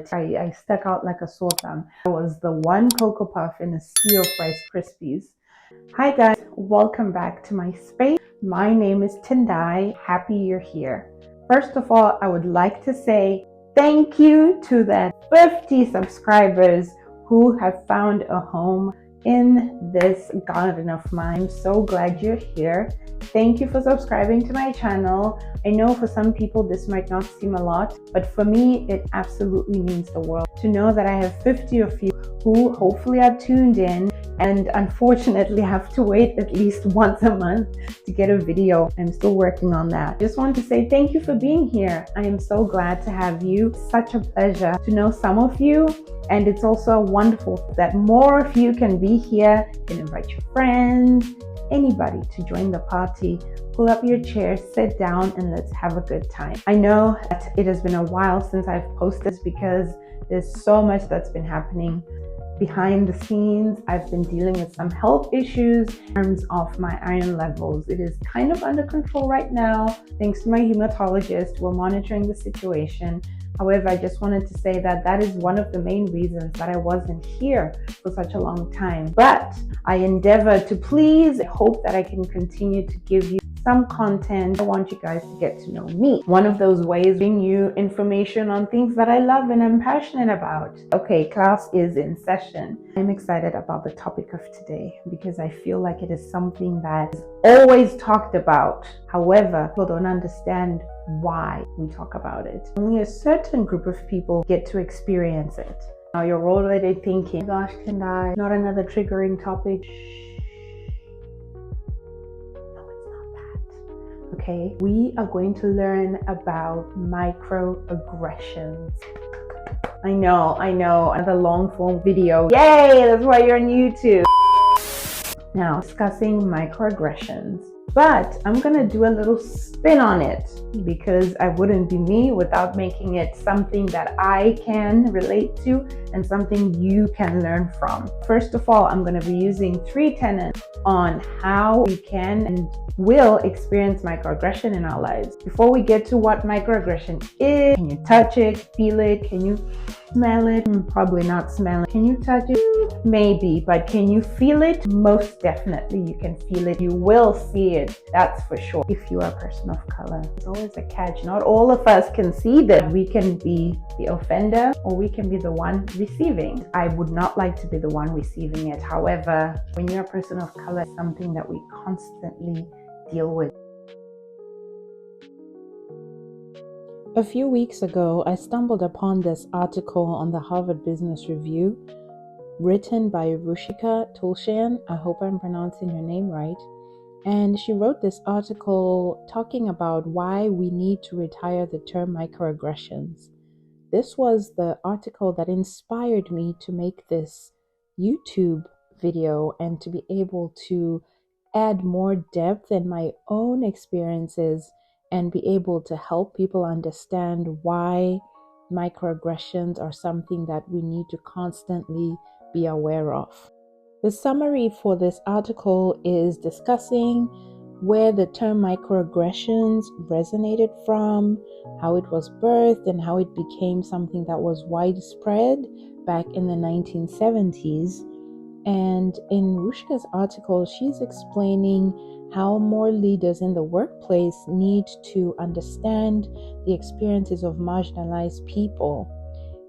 for it. I stuck out like a sore thumb. I was the one Cocoa Puff in a sea of Rice Krispies. Hi guys, welcome back to my space. My name is Tendai. Happy you're here. First of all, I would like to say thank you to the 50 subscribers who have found a home in this garden of mine. I'm so glad you're here. Thank you for subscribing to my channel. I know for some people this might not seem a lot, but for me it absolutely means the world to know that I have 50 of you who hopefully are tuned in and unfortunately have to wait at least once a month to get a video. I'm still working on that. Just want to say thank you for being here. I am so glad to have you. Such a pleasure to know some of you, and it's also wonderful that more of you can be here. You can invite your friends, anybody to join the party. Pull up your chair, sit down, and let's have a good time. I know that it has been a while since I've posted because there's so much that's been happening behind the scenes. I've been dealing with some health issues in terms of my iron levels. It is kind of under control right now, thanks to my hematologist. We're monitoring the situation. However, I just wanted to say that that is one of the main reasons that I wasn't here for such a long time. But I endeavor to please. I hope that I can continue to give you some content. I want you guys to get to know me. One of those ways, bring you information on things that I love and I'm passionate about. Okay, class is in session. I'm excited about the topic of today because I feel like it is something that is always talked about. However, people don't understand why we talk about it. Only a certain group of people get to experience it. Now you're already thinking, gosh, can I? Not another triggering topic. Okay, we are going to learn about microaggressions. I know, another long form video. Yay, that's why you're on YouTube. Now, discussing microaggressions. But I'm gonna do a little spin on it because I wouldn't be me without making it something that I can relate to and something you can learn from. First of all, I'm gonna be using 3 tenets on how we can and will experience microaggression in our lives. Before we get to what microaggression is, can you touch it, feel it? Can you smell it? Probably not smell it. Can you touch it? Maybe, but can you feel it? Most definitely you can feel it. You will see it, that's for sure. If you are a person of color, there's always a catch. Not all of us can see that. We can be the offender or we can be the one receiving. I would not like to be the one receiving it. However, when you're a person of color, it's something that we constantly deal with. A few weeks ago, I stumbled upon this article on the Harvard Business Review written by Ruchika Tulshan. I hope I'm pronouncing her name right. And she wrote this article talking about why we need to retire the term microaggressions. This was the article that inspired me to make this YouTube video and to be able to add more depth in my own experiences and be able to help people understand why microaggressions are something that we need to constantly be aware of. The summary for this article is discussing where the term microaggressions resonated from, how it was birthed, and how it became something that was widespread back in the 1970s. And in Ruchika's article, she's explaining how more leaders in the workplace need to understand the experiences of marginalized people.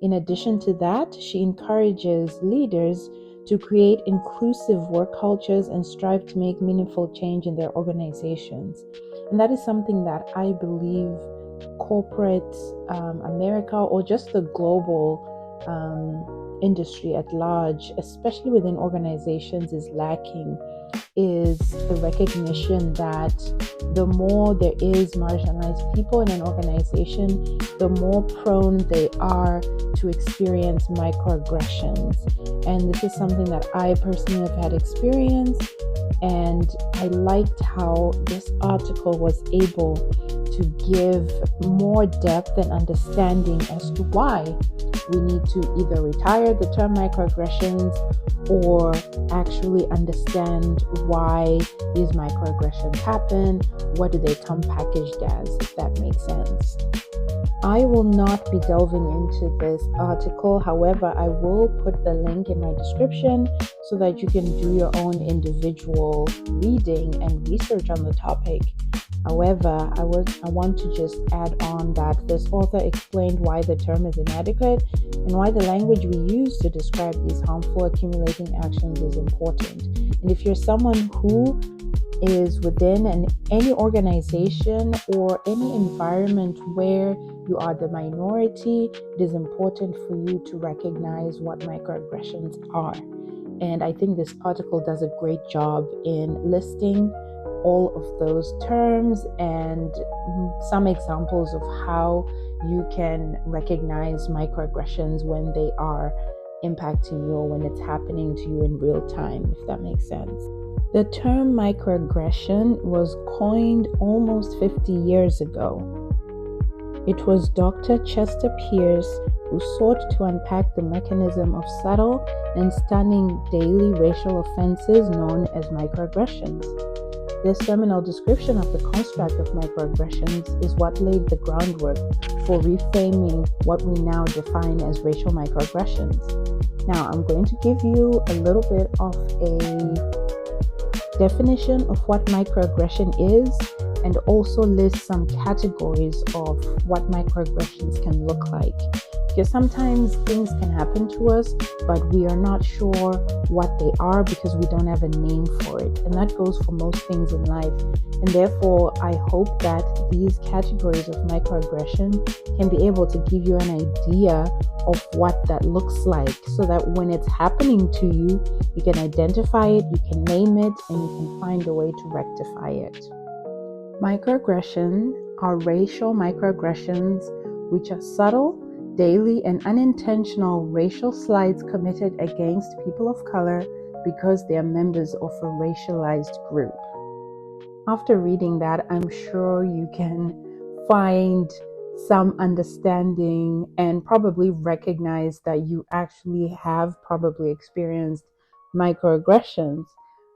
In addition to that, she encourages leaders to create inclusive work cultures and strive to make meaningful change in their organizations. And that is something that I believe corporate America or just the global industry at large, especially within organizations, is lacking, is the recognition that the more there is marginalized people in an organization, the more prone they are to experience microaggressions. And this is something that I personally have had experience, and I liked how this article was able to give more depth and understanding as to why we need to either retire the term microaggressions or actually understand why these microaggressions happen. What do they come packaged as, if that makes sense? I will not be delving into this article. However, I will put the link in my description so that you can do your own individual reading and research on the topic. However, I want to just add on that this author explained why the term is inadequate and why the language we use to describe these harmful accumulating actions is important. And if you're someone who is within any organization or any environment where you are the minority, it is important for you to recognize what microaggressions are. And I think this article does a great job in listing all of those terms and some examples of how you can recognize microaggressions when they are impacting you or when it's happening to you in real time, if that makes sense. The term microaggression was coined almost 50 years ago. It was Dr. Chester Pierce who sought to unpack the mechanism of subtle and stunning daily racial offenses known as microaggressions. This seminal description of the construct of microaggressions is what laid the groundwork for reframing what we now define as racial microaggressions. Now, I'm going to give you a little bit of a definition of what microaggression is and also list some categories of what microaggressions can look like. Because sometimes things can happen to us, but we are not sure what they are because we don't have a name for it. And that goes for most things in life. And therefore, I hope that these categories of microaggression can be able to give you an idea of what that looks like so that when it's happening to you, you can identify it, you can name it, and you can find a way to rectify it. Microaggressions are racial microaggressions which are subtle, daily, and unintentional racial slights committed against people of color because they are members of a racialized group. After reading that, I'm sure you can find some understanding and probably recognize that you actually have probably experienced microaggressions.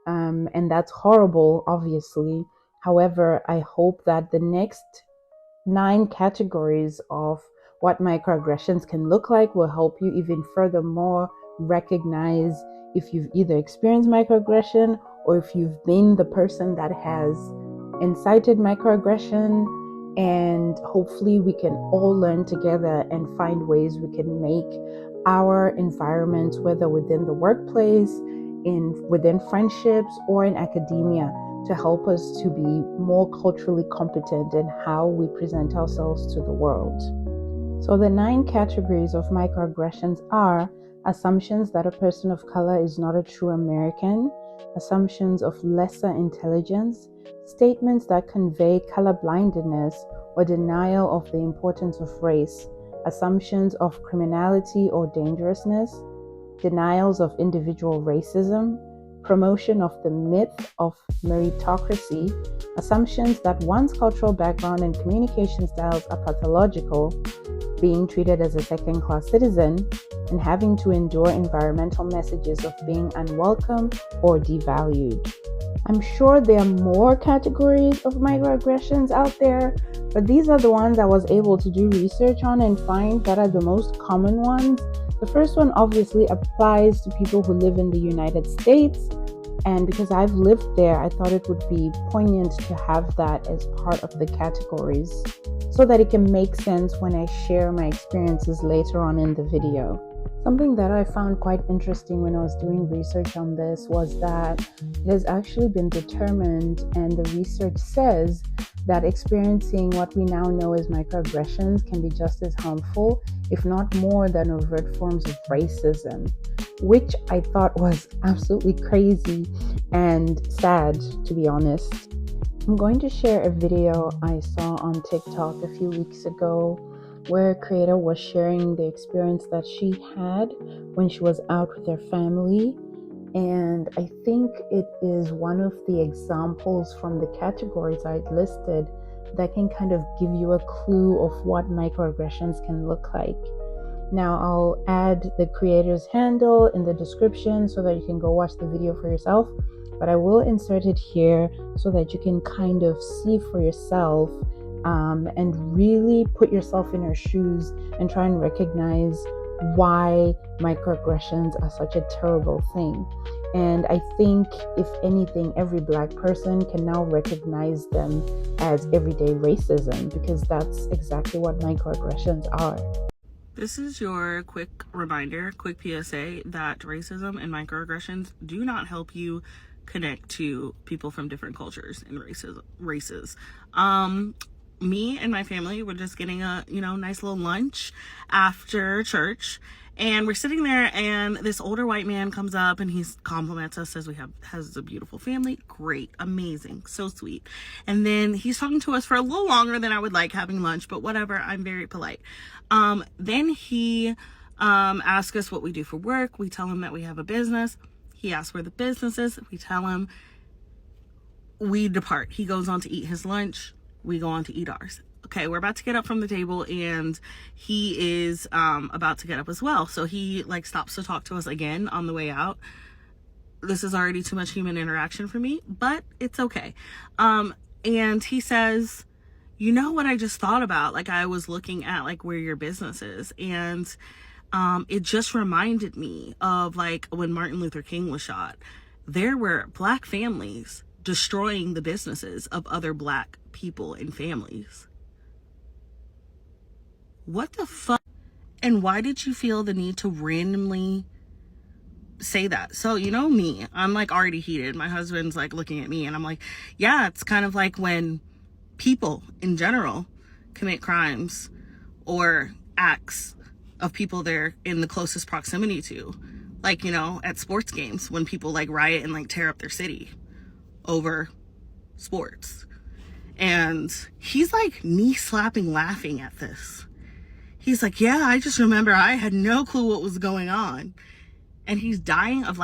And that's horrible, obviously. However, I hope that the next 9 categories of what microaggressions can look like will help you even furthermore recognize if you've either experienced microaggression or if you've been the person that has incited microaggression. And hopefully we can all learn together and find ways we can make our environments, whether within the workplace, within friendships, or in academia, to help us to be more culturally competent in how we present ourselves to the world. So the 9 categories of microaggressions are assumptions that a person of color is not a true American, assumptions of lesser intelligence, statements that convey colorblindness or denial of the importance of race, assumptions of criminality or dangerousness, denials of individual racism, promotion of the myth of meritocracy, assumptions that one's cultural background and communication styles are pathological, being treated as a second-class citizen, and having to endure environmental messages of being unwelcome or devalued. I'm sure there are more categories of microaggressions out there, but these are the ones I was able to do research on and find that are the most common ones. The first one obviously applies to people who live in the United States, and because I've lived there, I thought it would be poignant to have that as part of the categories so that it can make sense when I share my experiences later on in the video. Something that I found quite interesting when I was doing research on this was that it has actually been determined, and the research says that experiencing what we now know as microaggressions can be just as harmful, if not more, than overt forms of racism, which I thought was absolutely crazy and sad, to be honest. I'm going to share a video I saw on TikTok a few weeks ago where a creator was sharing the experience that she had when she was out with her family. And I think it is one of the examples from the categories I listed that can kind of give you a clue of what microaggressions can look like. Now, I'll add the creator's handle in the description so that you can go watch the video for yourself, but I will insert it here so that you can kind of see for yourself and really put yourself in her shoes and try and recognize why microaggressions are such a terrible thing. And I think, if anything, every Black person can now recognize them as everyday racism, because that's exactly what microaggressions are. This is your quick reminder, quick PSA, that racism and microaggressions do not help you connect to people from different cultures and races. Me and my family were just getting a nice little lunch after church, and we're sitting there, and this older white man comes up and he compliments us, says has a beautiful family. Great, amazing, so sweet. And then he's talking to us for a little longer than I would like having lunch, but whatever, I'm very polite. Then he asks us what we do for work. We tell him that we have a business. He asks where the business is. We tell him. We depart. He goes on to eat his lunch. We go on to eat ours. Okay, we're about to get up from the table, and he is about to get up as well. So he stops to talk to us again on the way out. This is already too much human interaction for me, but it's okay. And he says, you know what I just thought about? I was looking at where your business is, and it just reminded me of when Martin Luther King was shot. There were Black families destroying the businesses of other Black people and families. What the fuck? And why did you feel the need to randomly say that? So, me, I'm already heated. My husband's looking at me, and I'm like, yeah, it's kind of like when people in general commit crimes or acts of people they're in the closest proximity to, at sports games when people riot and tear up their city over sports. And he's knee slapping laughing at this. He's like, yeah, I just remember I had no clue what was going on. And he's dying of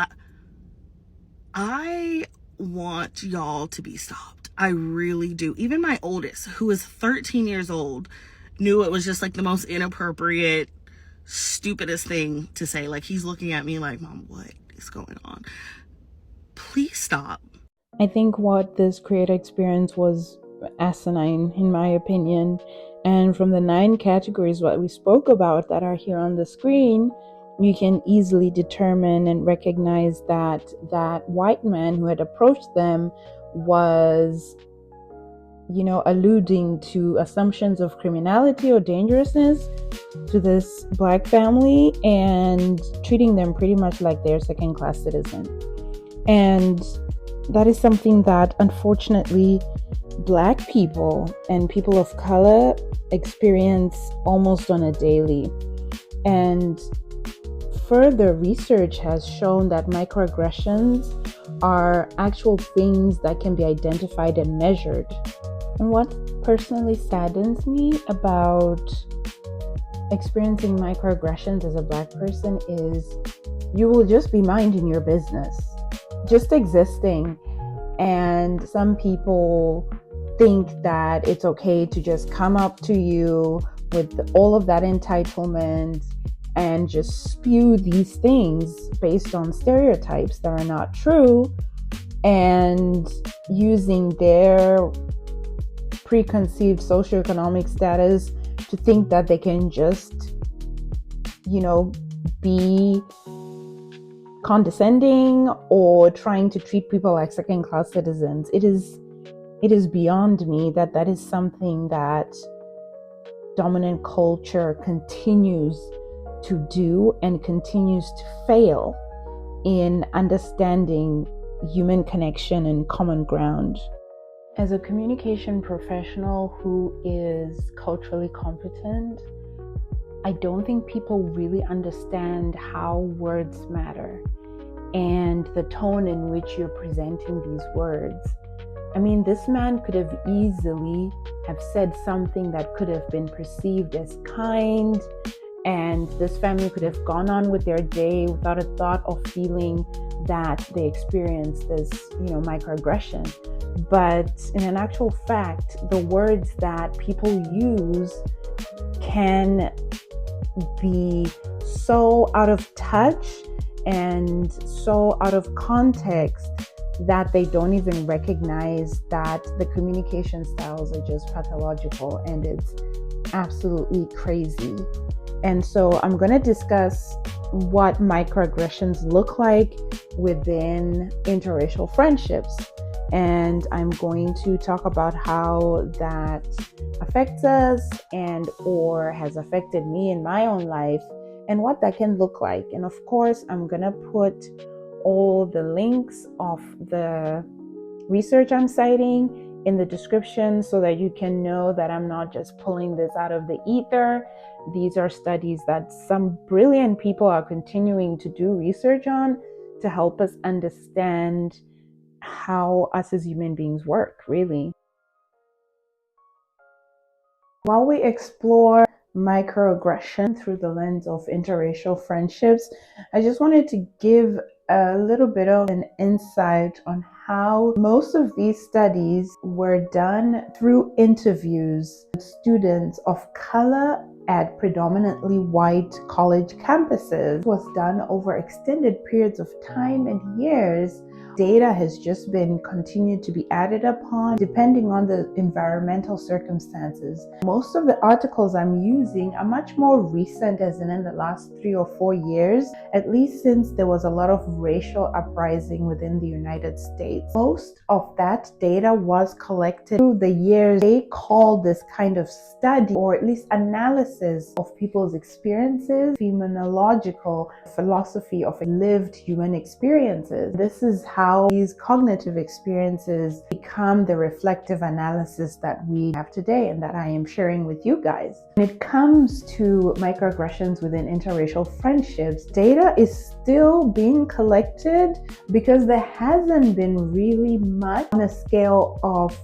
I want y'all to be stopped. I really do. Even my oldest, who is 13 years old, knew it was just the most inappropriate, stupidest thing to say. He's looking at me like, Mom, what is going on? Please stop. I think what this creator experienced was asinine, in my opinion. And from the 9 categories what we spoke about that are here on the screen, you can easily determine and recognize that that white man who had approached them was, alluding to assumptions of criminality or dangerousness to this Black family and treating them pretty much like they're second-class citizen. And that is something that, unfortunately, Black people and people of color experience almost on a daily. And further research has shown that microaggressions are actual things that can be identified and measured. And what personally saddens me about experiencing microaggressions as a Black person is you will just be minding your business, just existing. And some people think that it's okay to just come up to you with all of that entitlement and just spew these things based on stereotypes that are not true, and using their preconceived socioeconomic status to think that they can just, be condescending or trying to treat people like second-class citizens. It is beyond me that is something that dominant culture continues to do and continues to fail in understanding human connection and common ground. As a communication professional who is culturally competent, I don't think people really understand how words matter and the tone in which you're presenting these words. I mean, this man could have easily have said something that could have been perceived as kind, and this family could have gone on with their day without a thought or feeling that they experienced this, microaggression. But in an actual fact, the words that people use can be so out of touch and so out of context that they don't even recognize that the communication styles are just pathological, and it's absolutely crazy. And so I'm going to discuss what microaggressions look like within interracial friendships. And I'm going to talk about how that affects us and or has affected me in my own life and what that can look like. And of course, I'm going to put all the links of the research I'm citing in the description so that you can know that I'm not just pulling this out of the ether. These are studies that some brilliant people are continuing to do research on to help us understand how us as human beings work, really. While we explore microaggression through the lens of interracial friendships, I just wanted to give a little bit of an insight on how most of these studies were done through interviews with students of color at predominantly white college campuses. It was done over extended periods of time and years. Data has just been continued to be added upon depending on the environmental circumstances. Most of the articles I'm using are much more recent, as in the last 3 or 4 years, at least since there was a lot of racial uprising within the United States. Most of that data was collected through the years. They call this kind of study, or at least analysis of people's experiences, phenomenological philosophy of lived human experiences. This is how these cognitive experiences become the reflective analysis that we have today and that I am sharing with you guys. When it comes to microaggressions within interracial friendships, data is still being collected because there hasn't been really much on a scale of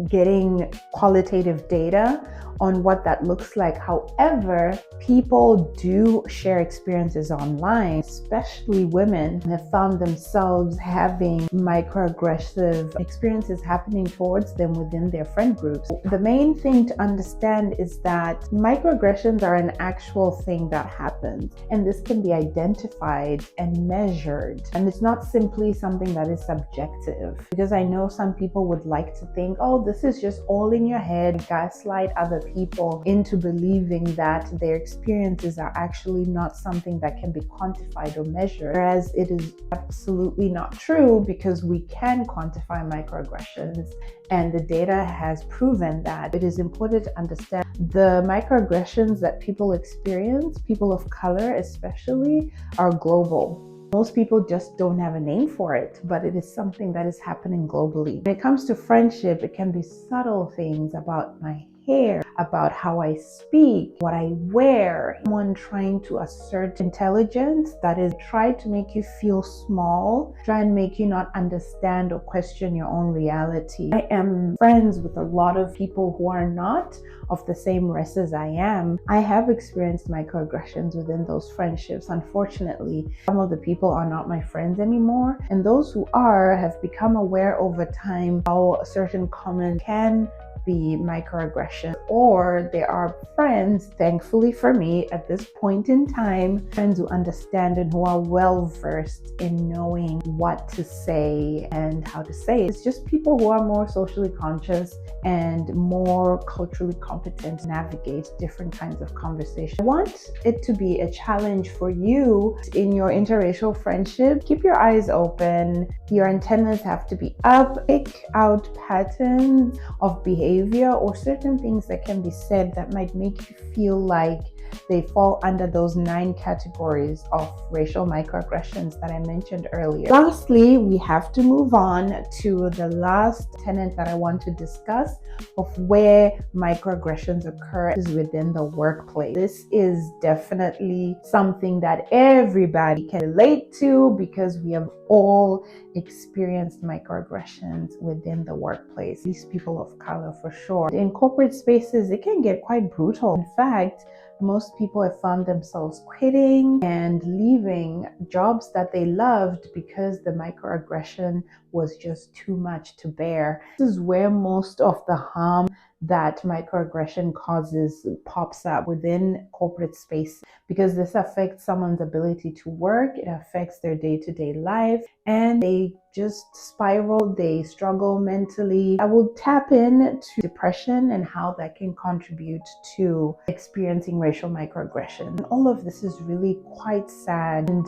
getting qualitative data on what that looks like. However, people do share experiences online, especially women have found themselves having microaggressive experiences happening towards them within their friend groups. The main thing to understand is that microaggressions are an actual thing that happens, and this can be identified and measured. And it's not simply something that is subjective, because I know some people would like to think, oh, this is just all in your head, gaslight other people into believing that their experiences are actually not something that can be quantified or measured, whereas it is absolutely not true, because we can quantify microaggressions and the data has proven that. It is important to understand the microaggressions that people experience, people of color especially, are global. Most people just don't have a name for it, but it is something that is happening globally. When it comes to friendship, it can be subtle things about my hair, about how I speak, what I wear. Someone trying to assert intelligence that is try to make you feel small, try and make you not understand or question your own reality. I am friends with a lot of people who are not of the same race as I am. I have experienced microaggressions within those friendships. Unfortunately, some of the people are not my friends anymore, and those who are have become aware over time how certain comments can be microaggression, or there are friends, thankfully for me at this point in time, friends who understand and who are well versed in knowing what to say and how to say it. It's just people who are more socially conscious and more culturally competent to navigate different kinds of conversation. I want it to be a challenge for you in your interracial friendship. Keep your eyes open. Your antennas have to be up. Pick out patterns of behavior or certain things that can be said that might make you feel like they fall under those 9 categories of racial microaggressions that I mentioned earlier. Lastly, we have to move on to the last tenet that I want to discuss of where microaggressions occur is within the workplace. This is definitely something that everybody can relate to because we have all experienced microaggressions within the workplace. These people of color for sure. In corporate spaces, it can get quite brutal. In fact, most people have found themselves quitting and leaving jobs that they loved because the microaggression was just too much to bear. This is where most of the harm that microaggression causes pops up within corporate space, because this affects someone's ability to work, it affects their day-to-day life, and they just spiral, they struggle mentally. I will tap into depression and how that can contribute to experiencing racial microaggression. And all of this is really quite sad and,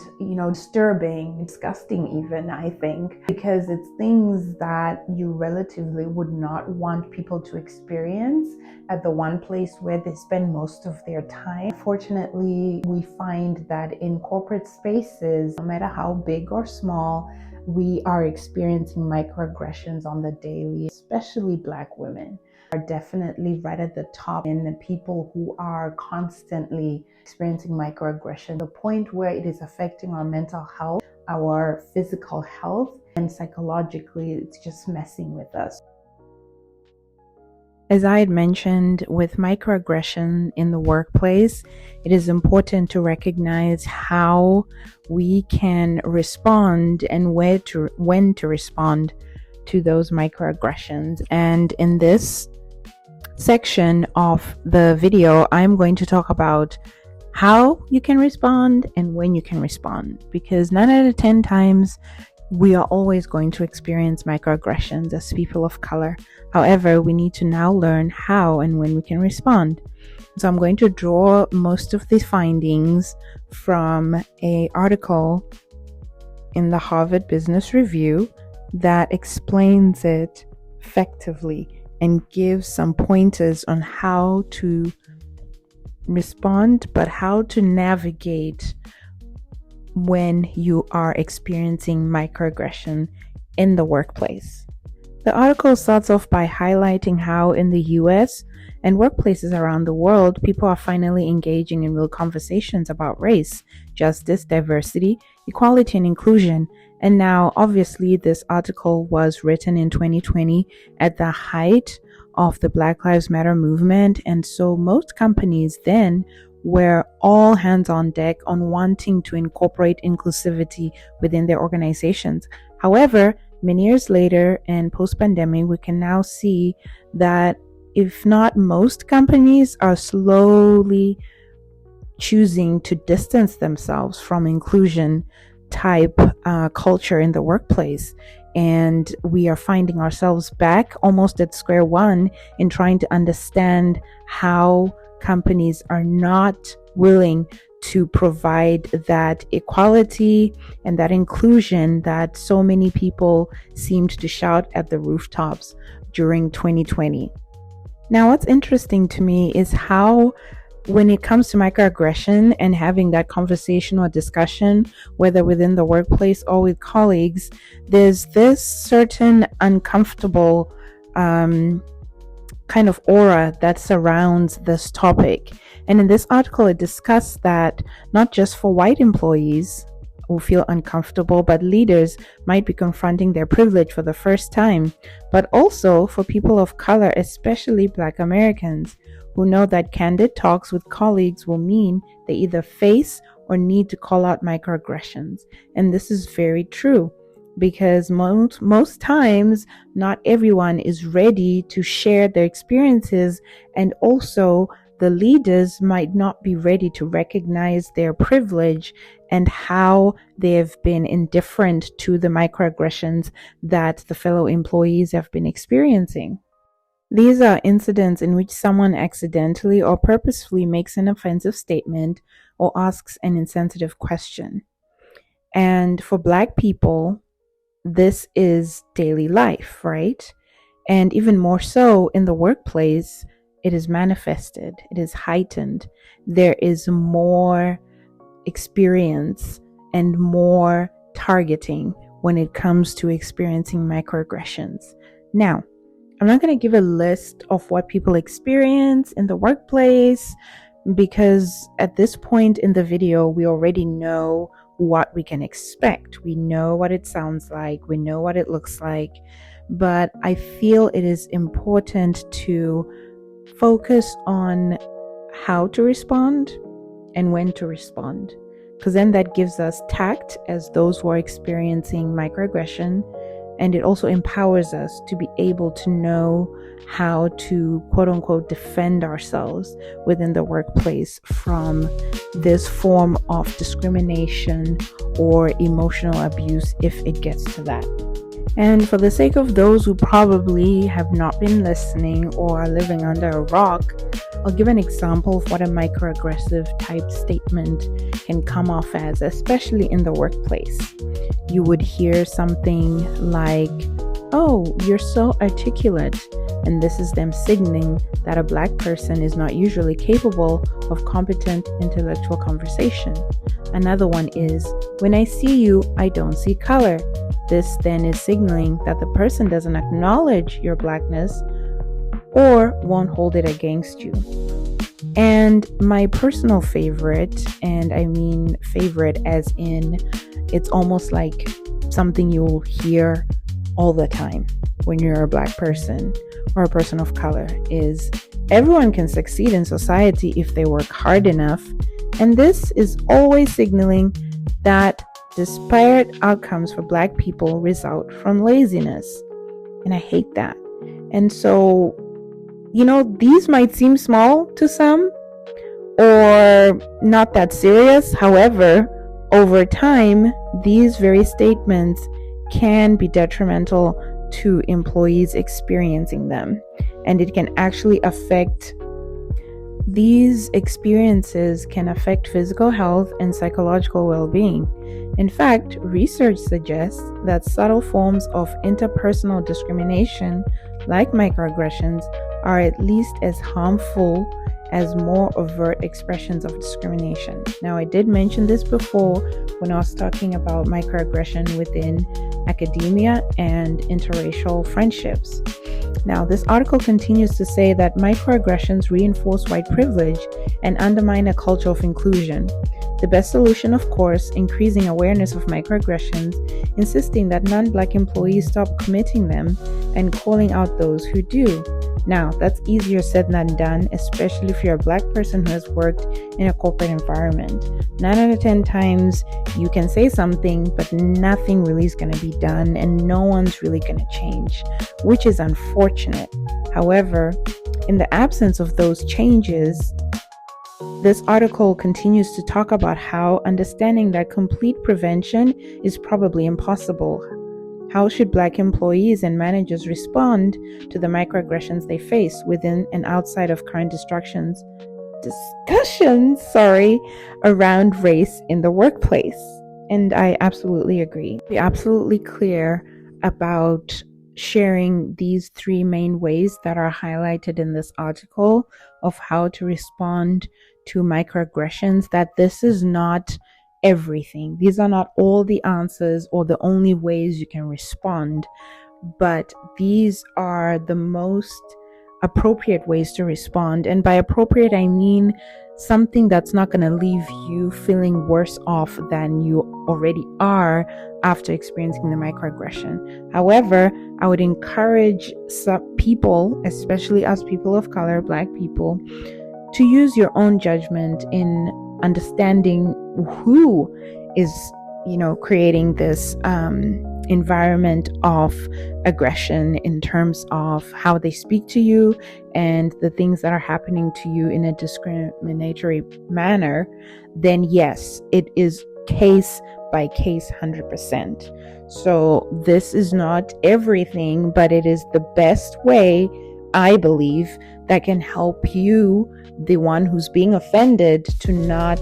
disturbing, disgusting even, I think, because it's things that you relatively would not want people to experience at the one place where they spend most of their time. Fortunately, we find that in corporate spaces, no matter how big or small, we are experiencing microaggressions on the daily. Especially Black women are definitely right at the top in the people who are constantly experiencing microaggression, the point where it is affecting our mental health, our physical health, and psychologically it's just messing with us. As I had mentioned, with microaggression in the workplace, it is important to recognize how we can respond and when to respond to those microaggressions. And in this section of the video, I'm going to talk about how you can respond and when you can respond, because 9 out of 10 times we are always going to experience microaggressions as people of color. However, we need to now learn how and when we can respond. So I'm going to draw most of these findings from an article in the Harvard Business Review that explains it effectively and gives some pointers on how to respond, but how to navigate when you are experiencing microaggression in the workplace. The article starts off by highlighting how in the US and workplaces around the world, people are finally engaging in real conversations about race, justice, diversity, equality, and inclusion. And now, obviously, this article was written in 2020 at the height of the Black Lives Matter movement. And so most companies then were all hands on deck on wanting to incorporate inclusivity within their organizations. However, many years later and post-pandemic, we can now see that if not most companies are slowly choosing to distance themselves from inclusion type culture in the workplace. And we are finding ourselves back almost at square one in trying to understand how companies are not willing to provide that equality and that inclusion that so many people seemed to shout at the rooftops during 2020. Now, what's interesting to me is how, when it comes to microaggression and having that conversation or discussion, whether within the workplace or with colleagues, there's this certain uncomfortable kind of aura that surrounds this topic. And in this article, it discussed that not just for white employees who feel uncomfortable, but leaders might be confronting their privilege for the first time, but also for people of color, especially Black Americans, who know that candid talks with colleagues will mean they either face or need to call out microaggressions. And this is very true, because most times not everyone is ready to share their experiences, and also the leaders might not be ready to recognize their privilege and how they have been indifferent to the microaggressions that the fellow employees have been experiencing. These are incidents in which someone accidentally or purposefully makes an offensive statement or asks an insensitive question. And for Black people, this is daily life, right? And even more so in the workplace, it is manifested, it is heightened. There is more experience and more targeting when it comes to experiencing microaggressions. Now, I'm not going to give a list of what people experience in the workplace, because at this point in the video, we already know what we can expect. We know what it sounds like. We know what it looks like. But I feel it is important to focus on how to respond and when to respond, because then that gives us tact as those who are experiencing microaggression, And it also empowers us to be able to know how to, quote unquote, defend ourselves within the workplace from this form of discrimination or emotional abuse if it gets to that. And for the sake of those who probably have not been listening or are living under a rock, I'll give an example of what a microaggressive type statement can come off as, especially in the workplace. You would hear something like, "Oh, you're so articulate," and this is them signaling that a Black person is not usually capable of competent intellectual conversation. Another one is, "When I see you, I don't see color." This then is signaling that the person doesn't acknowledge your Blackness or won't hold it against you. And my personal favorite, and I mean favorite as in it's almost like something you'll hear all the time when you're a Black person or a person of color, is everyone can succeed in society if they work hard enough. And this is always signaling that disparate outcomes for Black people result from laziness. And I hate that. And so, these might seem small to some or not that serious. However, over time, these very statements can be detrimental to employees experiencing them. And it can actually these experiences can affect physical health and psychological well-being. In fact, research suggests that subtle forms of interpersonal discrimination, like microaggressions, are at least as harmful as more overt expressions of discrimination. Now, I did mention this before when I was talking about microaggression within academia and interracial friendships. Now, this article continues to say that microaggressions reinforce white privilege and undermine a culture of inclusion. The best solution, of course, increasing awareness of microaggressions, insisting that non-Black employees stop committing them, and calling out those who do. Now, that's easier said than done, especially if you're a Black person who has worked in a corporate environment. 9 out of 10 times, you can say something, but nothing really is going to be done, and no one's really going to change, which is unfortunate. However, in the absence of those changes, this article continues to talk about how understanding that complete prevention is probably impossible. How should Black employees and managers respond to the microaggressions they face within and outside of current discussions around race in the workplace? And I absolutely agree. Be absolutely clear about sharing these 3 main ways that are highlighted in this article of how to respond to microaggressions, that this is not everything. These are not all the answers or the only ways you can respond, but these are the most appropriate ways to respond. And by appropriate, I mean something that's not going to leave you feeling worse off than you already are after experiencing the microaggression. However, I would encourage some people, especially us people of color, Black people, to use your own judgment in understanding who is, creating this environment of aggression in terms of how they speak to you and the things that are happening to you in a discriminatory manner. Then yes, it is case by case 100%. So this is not everything, but it is the best way, I believe, that can help you, the one who's being offended, to not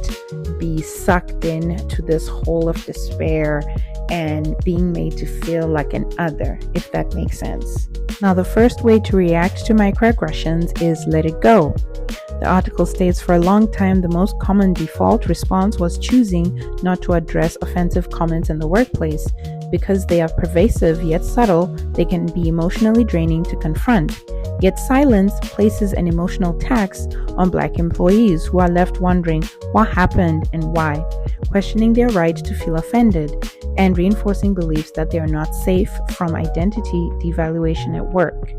be sucked into this hole of despair and being made to feel like an other, if that makes sense. Now, the first way to react to microaggressions is let it go. The article states, for a long time, the most common default response was choosing not to address offensive comments in the workplace. Because they are pervasive yet subtle, they can be emotionally draining to confront. Yet silence places an emotional tax on Black employees who are left wondering what happened and why, questioning their right to feel offended, and reinforcing beliefs that they are not safe from identity devaluation at work.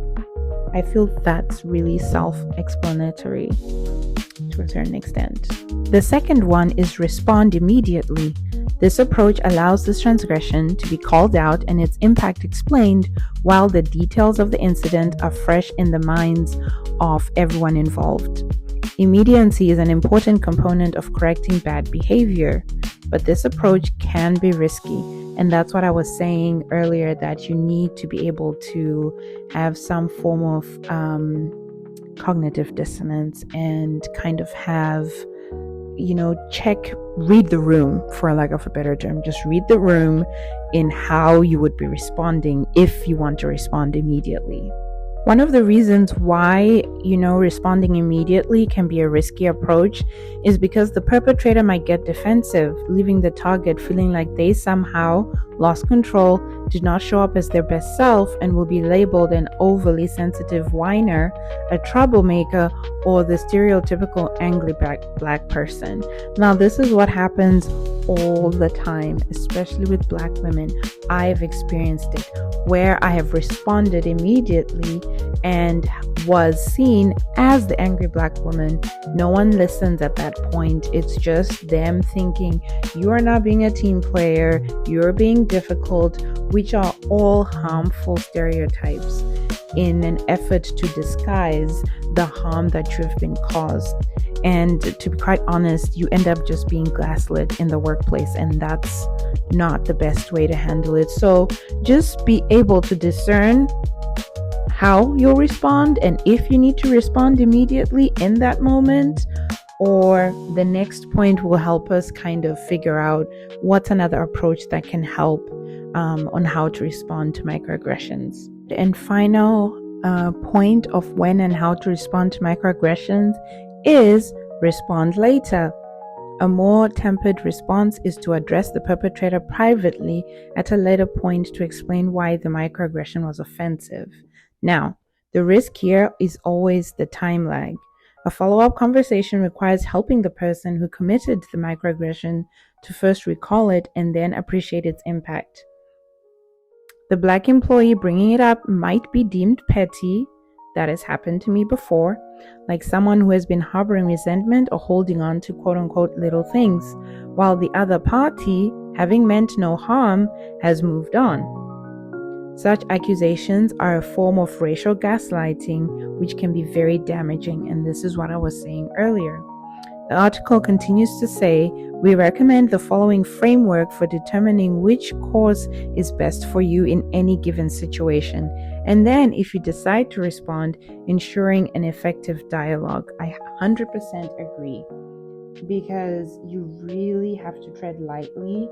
I feel that's really self-explanatory to a certain extent. The second one is respond immediately. This approach allows this transgression to be called out and its impact explained while the details of the incident are fresh in the minds of everyone involved. Immediacy is an important component of correcting bad behavior, but this approach can be risky. And that's what I was saying earlier, that you need to be able to have some form of cognitive dissonance and kind of have, read the room, for lack of a better term. Just read the room in how you would be responding if you want to respond immediately. One of the reasons why, responding immediately can be a risky approach is because the perpetrator might get defensive, leaving the target feeling like they somehow lost control, did not show up as their best self, and will be labeled an overly sensitive whiner, a troublemaker, or the stereotypical angry black person. Now, this is what happens all the time, especially with Black women. I've experienced it, where I have responded immediately and was seen as the angry Black woman. No one listens at that point. It's just them thinking you are not being a team player, you're being difficult, which are all harmful stereotypes in an effort to disguise the harm that you have been caused. And to be quite honest, you end up just being gaslit in the workplace, and that's not the best way to handle it. So just be able to discern how you'll respond, and if you need to respond immediately in that moment, or the next point will help us kind of figure out what's another approach that can help on how to respond to microaggressions. And final point of when and how to respond to microaggressions is respond later. A more tempered response is to address the perpetrator privately at a later point to explain why the microaggression was offensive. Now, the risk here is always the time lag. A follow-up conversation requires helping the person who committed the microaggression to first recall it and then appreciate its impact. The Black employee bringing it up might be deemed petty. That has happened to me before, like someone who has been harboring resentment or holding on to quote-unquote little things, while the other party, having meant no harm, has moved on. Such accusations are a form of racial gaslighting, which can be very damaging, and this is what I was saying earlier. The article continues to say, we recommend the following framework for determining which course is best for you in any given situation. And then, if you decide to respond, ensuring an effective dialogue. I 100% agree, because you really have to tread lightly.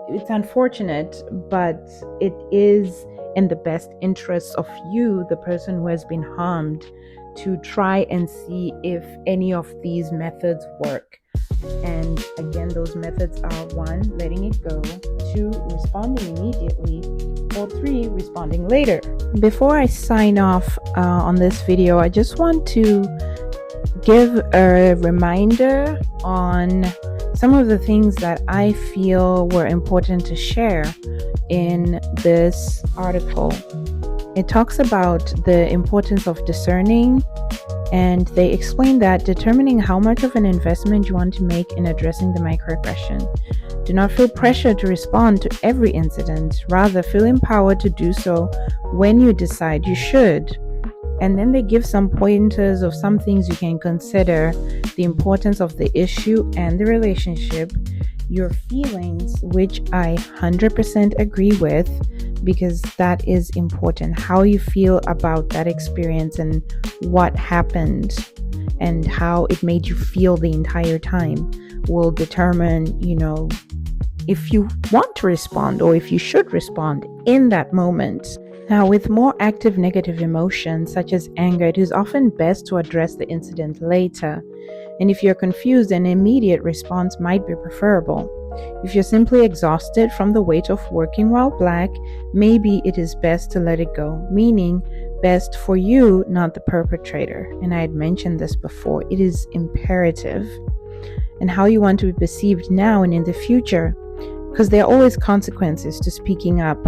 It's unfortunate, but it is in the best interests of you, the person who has been harmed, to try and see if any of these methods work. And again, those methods are 1, letting it go, 2, responding immediately, or 3, responding later. Before I sign off on this video, I just want to give a reminder on some of the things that I feel were important to share in this article. It talks about the importance of discerning, and they explain that determining how much of an investment you want to make in addressing the microaggression. Do not feel pressure to respond to every incident. Rather, feel empowered to do so when you decide you should. And then they give some pointers of some things you can consider: the importance of the issue and the relationship, your feelings, which I 100% agree with, because that is important. How you feel about that experience and what happened and how it made you feel the entire time will determine, if you want to respond or if you should respond in that moment. Now, with more active negative emotions such as anger, it is often best to address the incident later. And if you're confused, an immediate response might be preferable. If you're simply exhausted from the weight of working while Black, maybe it is best to let it go, meaning best for you, not the perpetrator. And I had mentioned this before. It is imperative. And how you want to be perceived now and in the future, because there are always consequences to speaking up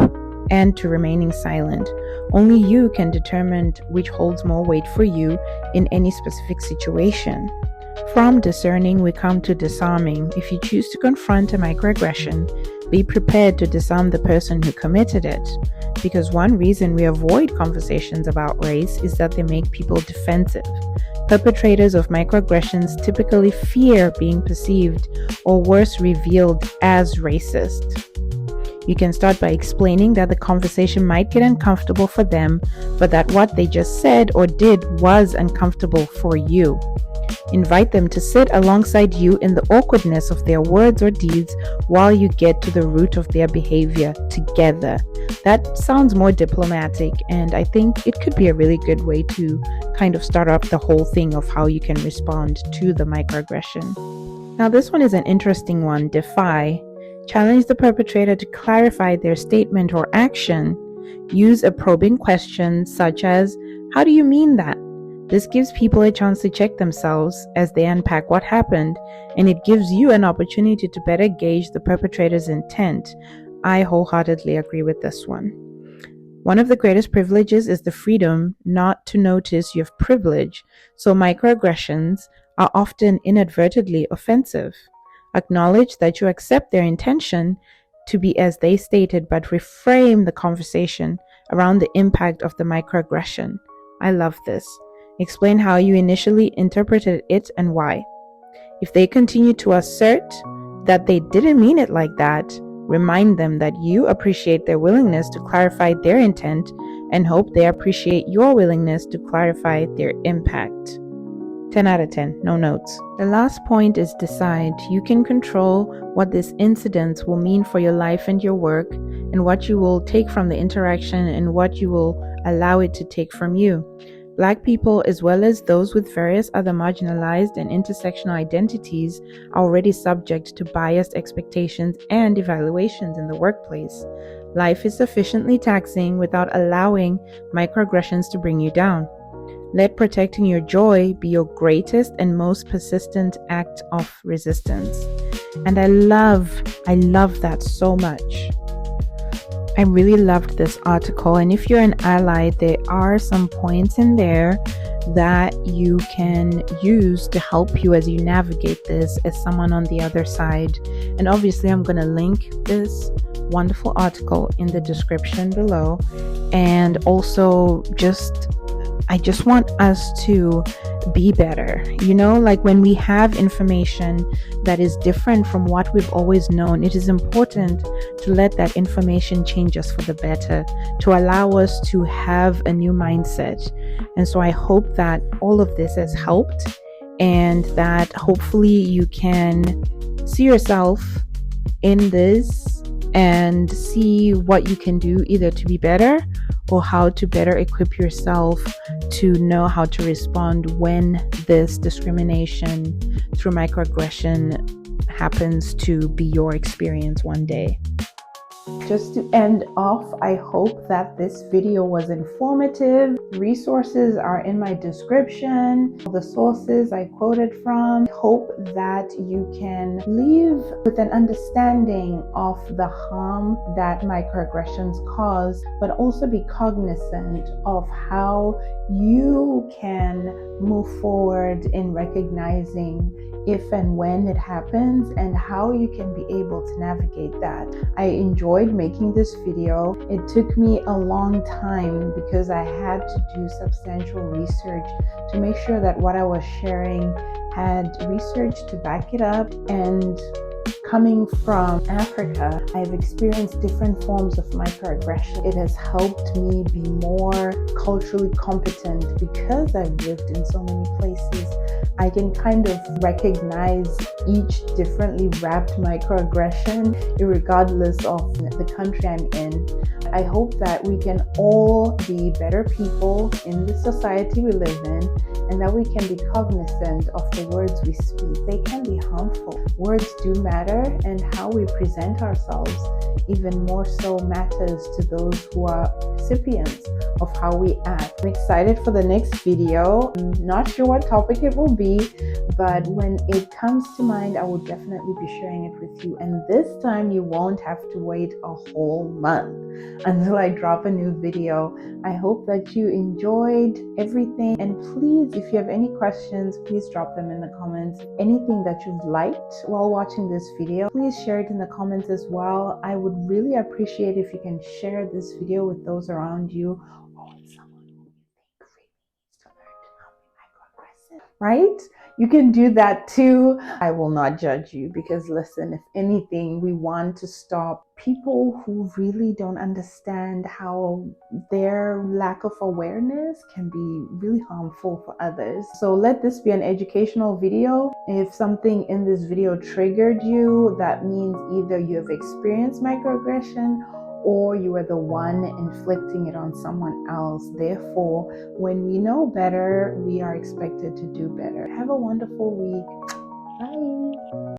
and to remaining silent. Only you can determine which holds more weight for you in any specific situation. From discerning, we come to disarming. If you choose to confront a microaggression, be prepared to disarm the person who committed it. Because one reason we avoid conversations about race is that they make people defensive. Perpetrators of microaggressions typically fear being perceived or worse, revealed as racist. You can start by explaining that the conversation might get uncomfortable for them, but that what they just said or did was uncomfortable for you. Invite them to sit alongside you in the awkwardness of their words or deeds while you get to the root of their behavior together. That sounds more diplomatic, and I think it could be a really good way to kind of start up the whole thing of how you can respond to the microaggression. Now, this one is an interesting one. Defy. Challenge the perpetrator to clarify their statement or action. Use a probing question such as, "How do you mean that?" This gives people a chance to check themselves as they unpack what happened, and it gives you an opportunity to better gauge the perpetrator's intent. I wholeheartedly agree with this one. One of the greatest privileges is the freedom not to notice you have privilege, so microaggressions are often inadvertently offensive. Acknowledge that you accept their intention to be as they stated, but reframe the conversation around the impact of the microaggression. I love this. Explain how you initially interpreted it and why. If they continue to assert that they didn't mean it like that, remind them that you appreciate their willingness to clarify their intent and hope they appreciate your willingness to clarify their impact. 10 out of 10, no notes. The last point is decide. You can control what this incident will mean for your life and your work, and what you will take from the interaction and what you will allow it to take from you. Black people, as well as those with various other marginalized and intersectional identities, are already subject to biased expectations and evaluations in the workplace. Life is sufficiently taxing without allowing microaggressions to bring you down. Let protecting your joy be your greatest and most persistent act of resistance. And I love that so much. I really loved this article, and if you're an ally, there are some points in there that you can use to help you as you navigate this as someone on the other side. And obviously I'm going to link this wonderful article in the description below. And also I just want us to be better. Like when we have information that is different from what we've always known, it is important to let that information change us for the better, to allow us to have a new mindset. And so I hope that all of this has helped, and that hopefully you can see yourself in this and see what you can do either to be better or how to better equip yourself to know how to respond when this discrimination through microaggression happens to be your experience one day. Just to end off, I hope that this video was informative. Resources are in my description, the sources I quoted from. Hope that you can leave with an understanding of the harm that microaggressions cause, but also be cognizant of how you can move forward in recognizing if and when it happens and how you can be able to navigate that. I enjoyed making this video. It took me a long time because I had to do substantial research to make sure that what I was sharing had research to back it up. And coming from Africa, I've experienced different forms of microaggression. It has helped me be more culturally competent because I've lived in so many places. I can kind of recognize each differently wrapped microaggression, regardless of the country I'm in. I hope that we can all be better people in the society we live in, and that we can be cognizant of the words we speak. They can be harmful. Words do matter, and how we present ourselves even more so matters to those who are recipients of how we act. I'm excited for the next video. I'm not sure what topic it will be, but when it comes to mind, I will definitely be sharing it with you. And this time you won't have to wait a whole month until I drop a new video. I hope that you enjoyed everything, and please, if you have any questions, please drop them in the comments. Anything that you've liked while watching this video, please share it in the comments as well. I would really appreciate if you can share this video with those around you, or with someone who you think really needs to learn to not be microaggressive, right? You can do that too. I will not judge you, because listen, if anything, we want to stop people who really don't understand how their lack of awareness can be really harmful for others. So let this be an educational video. If something in this video triggered you, that means either you have experienced microaggression or you are the one inflicting it on someone else. Therefore, when we know better, we are expected to do better. Have a wonderful week. Bye.